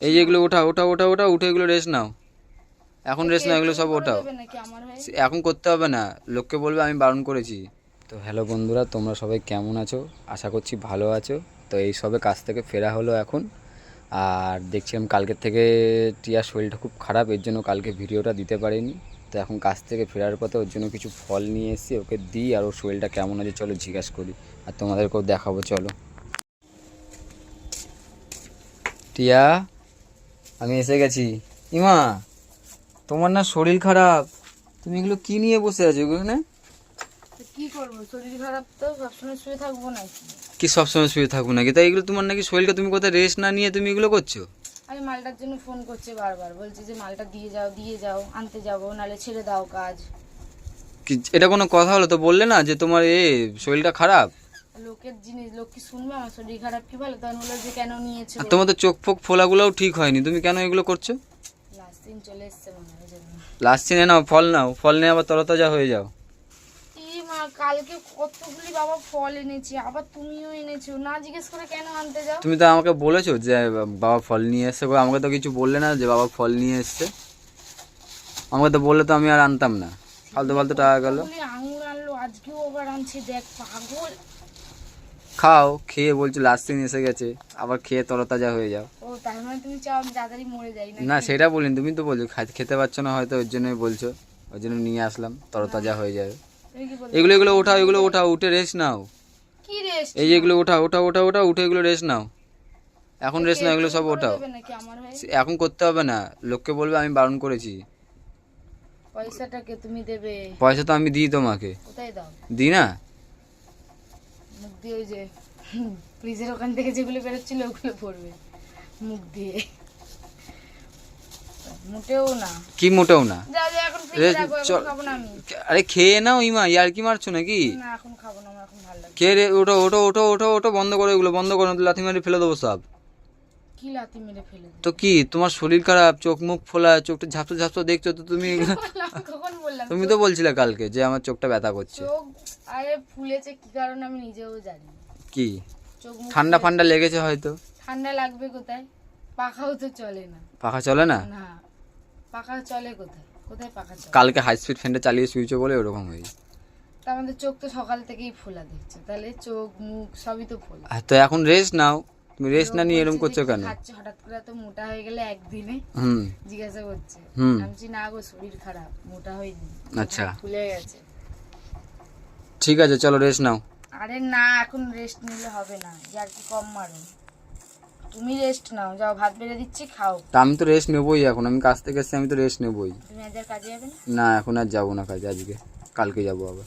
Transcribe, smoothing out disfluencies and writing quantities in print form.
এই যেগুলো ওঠা ওঠা ওঠা ওঠা উঠে এগুলো রেস্ট নাও। এখন রেস্ট নাও, এগুলো সব ওঠাও। এখন করতে হবে না, লোককে বলবে আমি বারণ করেছি। তো হ্যালো বন্ধুরা, তোমরা সবাই কেমন আছো? আশা করছি ভালো আছো। তো এই সবে কাজ থেকে ফেরা হলো এখন। আর দেখছিলাম কালকের থেকে টিয়ার শরীরটা খুব খারাপ, এর জন্য কালকে ভিডিওটা দিতে পারিনি। তো এখন কাজ থেকে ফেরার পথে ওর জন্য কিছু ফল নিয়ে এসেছি, ওকে দিই। আর ওর শরীরটা কেমন আছে চলো জিজ্ঞাসা করি, আর তোমাদেরকেও দেখাবো। চলো টিয়া, আমি এসে গেছি। ইমা, তোমার না শরীর খারাপ, তুমি এগুলো কি নিয়ে বসে আছো এগুলো? না কি করবো, শরীর খারাপ তো সবসময় শুয়ে থাকবো নাকি? কি সবসময় শুয়ে থাকবো নাকি? তাই এগুলো তোমার নাকি শরীরটা, তুমি কোথায় রেস্ট না নিয়ে তুমি এগুলো করছো? আমি মালটার জন্য ফোন করছে বারবার, বলছে যে মালটা দিয়ে যাও আনতে যাবো, নাহলে ছেড়ে দাও কাজ। কি এটা কোনো কথা হলো? তো বললে না যে তোমার শরীরটা খারাপ। লোকের জিনিস, লোক কি শুনবে আমার শরীর খারাপ কি বলে? তখন বললো যে কেন নিয়েছো। আর তোমার তো চোখ ফোক ফোলাগুলোও ঠিক হয়নি, তুমি কেন এগুলো করছো? লাস্ট দিন চলে এসছে মনে হয় জন্য। লাস্ট চিনে নাও, ফল নাও, ফল নিয়ে আবার তরতাজা হয়ে যাও। মা কালকে কতগুলি বাবা ফল এনেছি, আবার তুমিও এনেছো, না জিজ্ঞেস করে কেন আনতে যাও? তুমি তো আমাকে বলেছো যে বাবা ফল নিয়ে এসছে, আমাকে তো কিছু বললে না যে বাবা ফল নিয়ে এসছে। আমাকে তো বললে তো আমি আর আনতাম না, ফালতু ফালতু টাকা গেল। আঙুর আনলো, আজকেও আবার আনছে, দেখ পাগল। খাও, খেয়ে বলছো লাস্ট দিন এসে গেছে, আবার খেয়ে তরতাজা হয়ে যাও। ও তার মানে তুমি চাও আমি তাড়াতাড়ি মরে যাই? না সেটা বলিনি, তুমি তো বলছো খেতে পারছো না হয়তো, ওর জন্যই বলছো, ওই জন্য নিয়ে আসলাম, তরতাজা হয়ে যাবে। এগুলো এগুলো ওঠাও, এগুলো ওঠাও, উঠে রেস্ট নাও। কি রেস্ট? এই যেগুলো ওঠা ওঠা ওঠা ওঠা উঠে এগুলো রেস্ট নাও। এখন রেস্ট নাও, এগুলো সব ওঠাও। এখন করতে হবে না, লোককে বলবে আমি বারণ করেছি। পয়সাটা কে তুমি দেবে? পয়সা তো আমি দিই তোমাকে। কোথায় দাও? দিই না? মুখ দিয়ে ওই যে ফ্রিজের ওখান থেকে যেগুলো বেরোচ্ছিল ওগুলো পড়বে মুখ দিয়ে। মোটেও না। কি মোটেও না? যা যা, এখন ফ্রিজে রাখো, এখন খাবো না আমি। আরে খেয়ে নাও ইমা, ইয়ার কি মারছো নাকি? না এখন খাবো না, আমার এখন ভালো লাগে। খেয়ে ওঠো ওঠো ওঠো ওঠো ওঠো, বন্ধ করো এগুলো, বন্ধ করো, লাথি মারি ফেলে দেবো সব। কি লাথি মেরে ফেলে দেবে? তো কি, তোমার শরীর খারাপ, চোখ মুখ ফোলা, চোখটা ঝাপসা ঝাপসা দেখছো তো তুমি। কখন বললাম? তুমি তো বলছিলে কালকে যে আমার চোখটা ব্যথা করছে। চোখ আরে ফুলেছে কি কারণে আমি নিজেও জানি। কি চোখ ঠান্ডা ফান্ডা লেগেছে হয়তো? ঠান্ডা লাগবে কোথায়? পাখাও তো চলে না। পাখা চলে না? না, পাখা চলে কোথায়? কোথায় পাখা চলে? কালকে হাই স্পিড ফ্যানটা চালিয়ে শুয়েছো বলে ওরকম হয়েছে। তা আমাদের চোখ তো সকাল থেকেই ফোলা দেখছে, তাহলে চোখ মুখ সবই তো ফোলা। তো এখন রেস্ট নাও, তুমি রেস্ট না নিয়ে এরকম করছো কেন? খাচ্ছে হঠাৎ করে, তো মোটা হয়ে গেলে একদিনে জিজ্ঞাসা করছে। আমি না গো, শরীর খারাপ, মোটা হয়নি। আচ্ছা ফুলে গেছে। ঠিক আছে চলো রেস্ট নাও। আরে না, এখন রেস্ট নিলে হবে না, আর কি কম মারো। তুমি রেস্ট নাও, যাও ভাত বেড়ে দিচ্ছি, খাও। তা আমি তো রেস্ট নেবই, এখন আমি কাজ থেকে এসেছি, আমি তো রেস্ট নেবই। তুমি আজ আর কাজে যাবে না? না এখন আর যাবো না কাজে, আজকে কালকে যাবো আবার।